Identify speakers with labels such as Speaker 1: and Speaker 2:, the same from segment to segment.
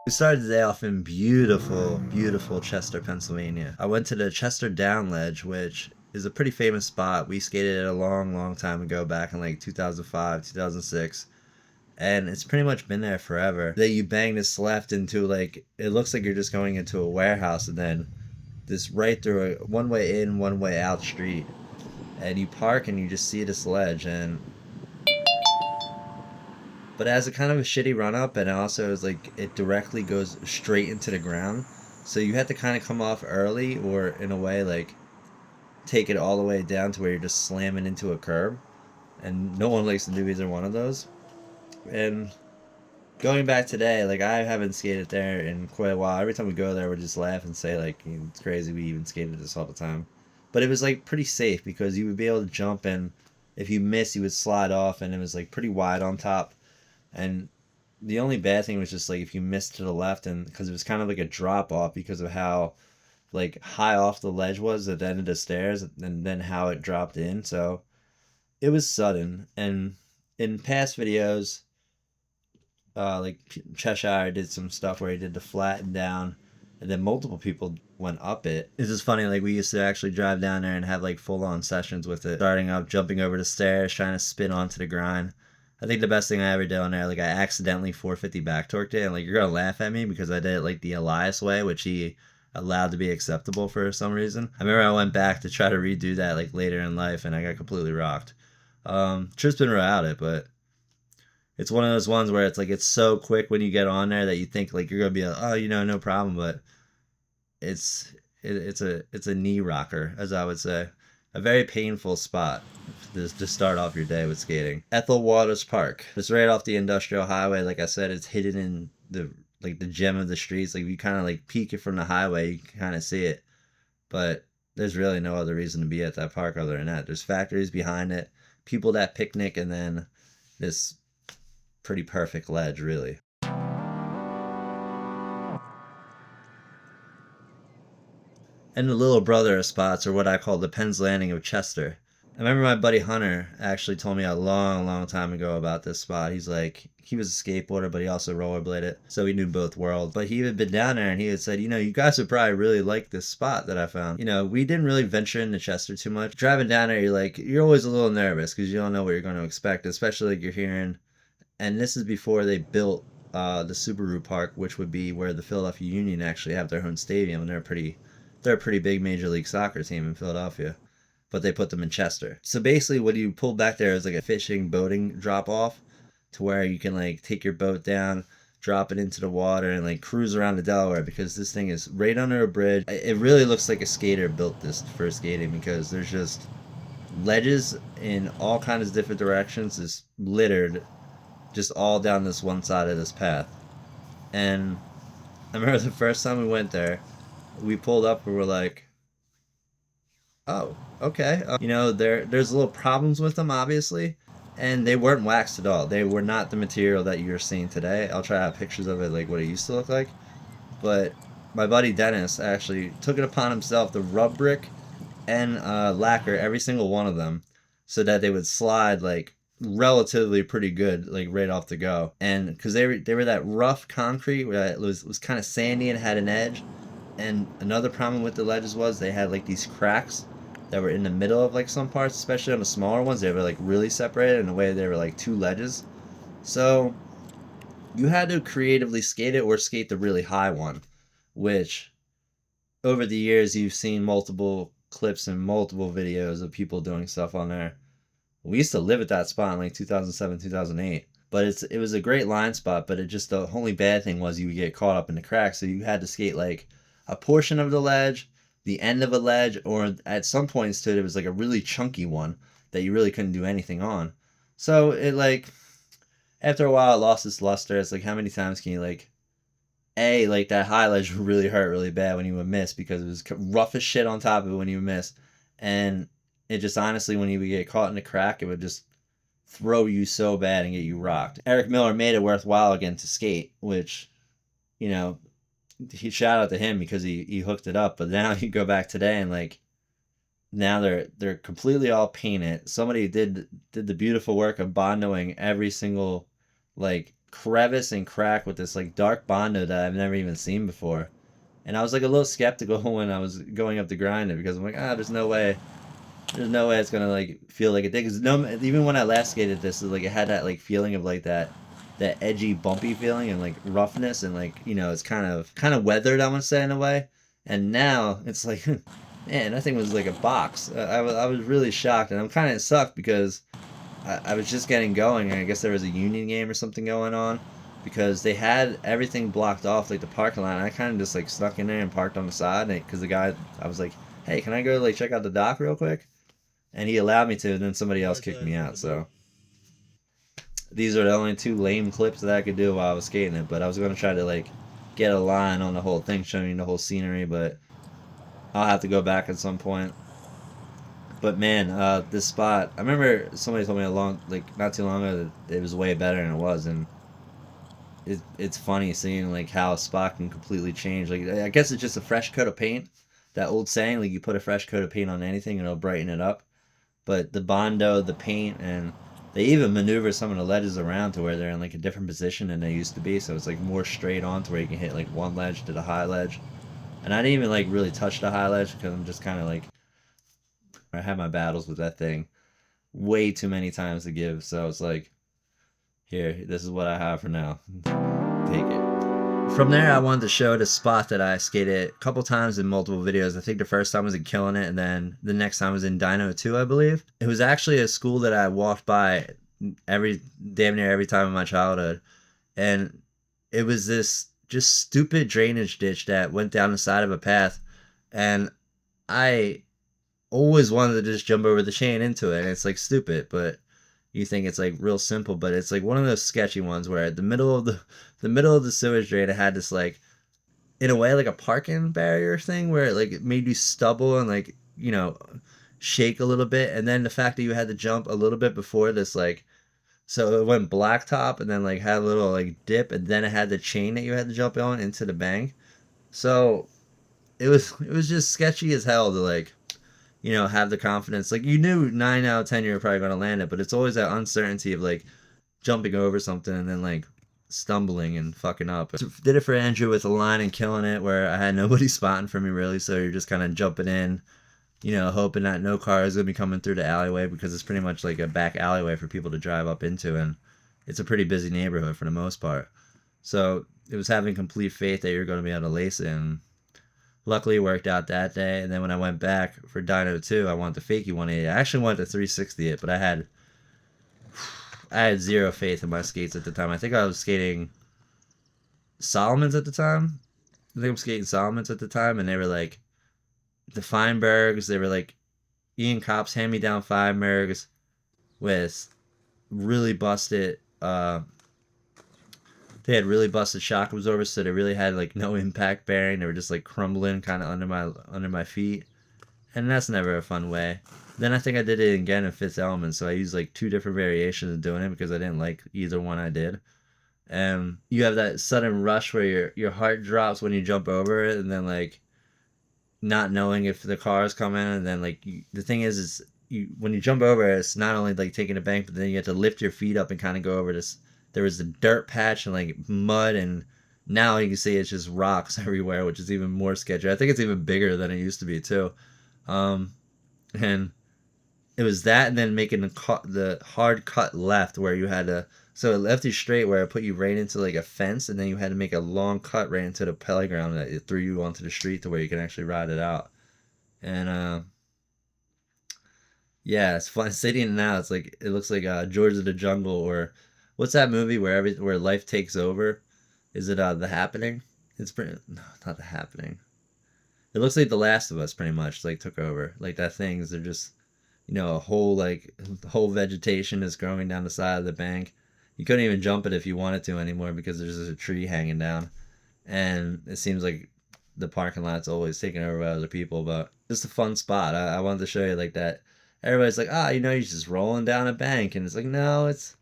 Speaker 1: We started the day off in beautiful, beautiful Chester, Pennsylvania. I went to the Chester Down Ledge, which is a pretty famous spot. We skated it a long, long time ago, back in like 2005, 2006. And it's pretty much been there forever. That you bang this left into like, it looks like you're just going into a warehouse, and then this right through a one way in, one way out street. And you park and you just see this ledge. And but as a kind of a shitty run up, and also is like it directly goes straight into the ground, so you have to kind of come off early, or in a way like take it all the way down to where you're just slamming into a curb, and no one likes to do either one of those. And going back today, like I haven't skated there in quite a while. Every time we go there, we just laugh and say like, it's crazy we even skated this all the time. But it was like pretty safe because you would be able to jump, and if you miss you would slide off, and it was like pretty wide on top. And the only bad thing was just like if you missed to the left, and because it was kind of like a drop off because of how like high off the ledge was at the end of the stairs, and then how it dropped in. So it was sudden. And in past videos, like Cheshire did some stuff where he did the flat and down, and then multiple people went up it. It's just funny, like we used to actually drive down there and have like full on sessions with it, starting up, jumping over the stairs, trying to spin onto the grind. I think the best thing I ever did on there, like I accidentally 450 back torqued it, and like you're gonna laugh at me because I did it like the Elias way, which he allowed to be acceptable for some reason. I remember I went back to try to redo that like later in life, and I got completely rocked. Tripp's been without it, but it's one of those ones where it's like it's so quick when you get on there that you think like you're gonna be like, oh, no problem, but it's it's a knee rocker, as I would say. A very painful spot to start off your day with skating. Ethel Waters Park. It's right off the industrial highway. Like I said, it's hidden in the gem of the streets. Like if you kind of like peek it from the highway, you can kind of see it. But there's really no other reason to be at that park other than that. There's factories behind it, people that picnic, and then this pretty perfect ledge, really. And the little brother spots are what I call the Penn's Landing of Chester. I remember my buddy Hunter actually told me a long, long time ago about this spot. He's like, he was a skateboarder, but he also rollerbladed, so he knew both worlds. But he had been down there, and he had said, you guys would probably really like this spot that I found. We didn't really venture into Chester too much. Driving down there, you're always a little nervous because you don't know what you're going to expect, especially like you're hearing. And this is before they built the Subaru Park, which would be where the Philadelphia Union actually have their own stadium, and they're a pretty big Major League Soccer team in Philadelphia, but they put them in Chester. So basically, what you pull back there is like a fishing, boating drop off, to where you can like take your boat down, drop it into the water, and like cruise around the Delaware, because this thing is right under a bridge. It really looks like a skater built this for skating, because there's just ledges in all kinds of different directions, just littered just all down this one side of this path. And I remember the first time we went there, we pulled up and we're like, oh, okay. There's little problems with them, obviously, and they weren't waxed at all. They were not the material that you're seeing today. I'll try to have pictures of it, like what it used to look like. But my buddy Dennis actually took it upon himself to rub brick and lacquer every single one of them, so that they would slide like relatively pretty good, like right off the go. And because they were that rough concrete where it was kind of sandy and had an edge. And another problem with the ledges was they had like these cracks that were in the middle of like some parts, especially on the smaller ones. They were like really separated in a way they were like two ledges. So you had to creatively skate it or skate the really high one, which over the years you've seen multiple clips and multiple videos of people doing stuff on there. We used to live at that spot in like 2007, 2008. But it was a great line spot, but the only bad thing was you would get caught up in the cracks, so you had to skate like a portion of the ledge, the end of a ledge, or at some points too, it was like a really chunky one that you really couldn't do anything on. So it like after a while it lost its luster. It's like how many times can you like that high ledge would really hurt really bad when you would miss, because it was rough as shit on top of it when you would miss. And it just honestly, when you would get caught in a crack, it would just throw you so bad and get you rocked. Eric Miller made it worthwhile again to skate, which, you know, he shout out to him because he hooked it up. But now you go back today and like now they're completely all painted. Somebody did the beautiful work of bondoing every single like crevice and crack with this like dark Bondo that I've never even seen before. And I was like a little skeptical when I was going up to grind it because I'm like, there's no way it's gonna like feel like it did. Cause no, even when I last skated this, like it had that like feeling of like that edgy, bumpy feeling and like roughness and like it's kind of weathered. I want to say in a way. And now it's like, man, that thing was like a box. I was really shocked, and I'm kind of sucked because I was just getting going, and I guess there was a union game or something going on because they had everything blocked off, like the parking lot. And I kind of just like snuck in there and parked on the side because the guy, I was like, hey, can I go like check out the dock real quick? And he allowed me to, and then somebody else kicked me out. So these are the only two lame clips that I could do while I was skating it. But I was going to try to like get a line on the whole thing, showing the whole scenery, but I'll have to go back at some point. But man, this spot, I remember somebody told me like not too long ago that it was way better than it was, and it's funny seeing like how a spot can completely change. Like I guess it's just a fresh coat of paint. That old saying, like you put a fresh coat of paint on anything and it'll brighten it up. But the Bondo, the paint, and they even maneuver some of the ledges around to where they're in like a different position than they used to be. So it's like more straight on to where you can hit like one ledge to the high ledge. And I didn't even like really touch the high ledge because I'm just kind of like I had my battles with that thing way too many times to give. So it's like, here, this is what I have for now. Take it. From there, I wanted to show the spot that I skated a couple times in multiple videos. I think the first time was in Killing It, and then the next time was in Dino 2, I believe. It was actually a school that I walked by damn near every time in my childhood. And it was this just stupid drainage ditch that went down the side of a path. And I always wanted to just jump over the chain into it. And it's like stupid, but you think it's like real simple, but it's like one of those sketchy ones where at the middle of the sewage drain it had this like in a way like a parking barrier thing where it made you stumble and like shake a little bit, and then the fact that you had to jump a little bit before this like so it went blacktop and then like had a little like dip, and then it had the chain that you had to jump on into the bank. So it was just sketchy as hell to like have the confidence. Like you knew 9 out of 10 you were probably going to land it, but it's always that uncertainty of like jumping over something and then like stumbling and fucking up. Did it for Andrew with a line and Killing It where I had nobody spotting for me really, so you're just kind of jumping in, hoping that no car is going to be coming through the alleyway because it's pretty much like a back alleyway for people to drive up into, and it's a pretty busy neighborhood for the most part. So it was having complete faith that you're going to be able to lace it, and luckily it worked out that day. And then when I went back for Dino 2, I wanted the fakie 180. I actually wanted to 360 it, but I had zero faith in my skates at the time. I think I was skating Solomon's at the time. I think I'm skating Solomon's at the time, and they were like the Feinbergs. They were like Ian Kopp's hand-me-down Feinbergs with really busted. They had really busted shock absorbers, so they really had like no impact bearing. They were just like crumbling kind of under my feet, and that's never a fun way. Then I think I did it again in Fifth Element, so I used like two different variations of doing it because I didn't like either one I did. And you have that sudden rush where your heart drops when you jump over it, and then like not knowing if the car is coming, and then like the thing is when you jump over it, it's not only like taking a bank, but then you have to lift your feet up and kind of go over this. There was a dirt patch and like mud, and now you can see it's just rocks everywhere, which is even more sketchy. I think it's even bigger than it used to be too. And it was that, and then making the hard cut left where you had to, so it left you straight where it put you right into like a fence, and then you had to make a long cut right into the playground that it threw you onto the street to where you can actually ride it out. And yeah, it's fun sitting in now. It's like it looks like George of the Jungle, or what's that movie where life takes over? Is it The Happening? It's pretty no, not The Happening. It looks like The Last of Us pretty much like took over. Like that things they're just a whole like the whole vegetation is growing down the side of the bank. You couldn't even jump it if you wanted to anymore because there's just a tree hanging down, and it seems like the parking lot's always taken over by other people. But just a fun spot. I wanted to show you like that. Everybody's like, you're just rolling down a bank, and it's like, no, it's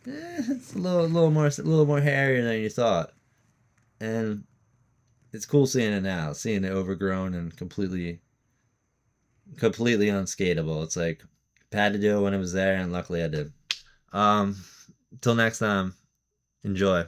Speaker 1: a little more hairier than you thought, and it's cool seeing it now, seeing it overgrown and completely unskateable. It's like I had to do it when it was there, and luckily I did. Till next time. Enjoy.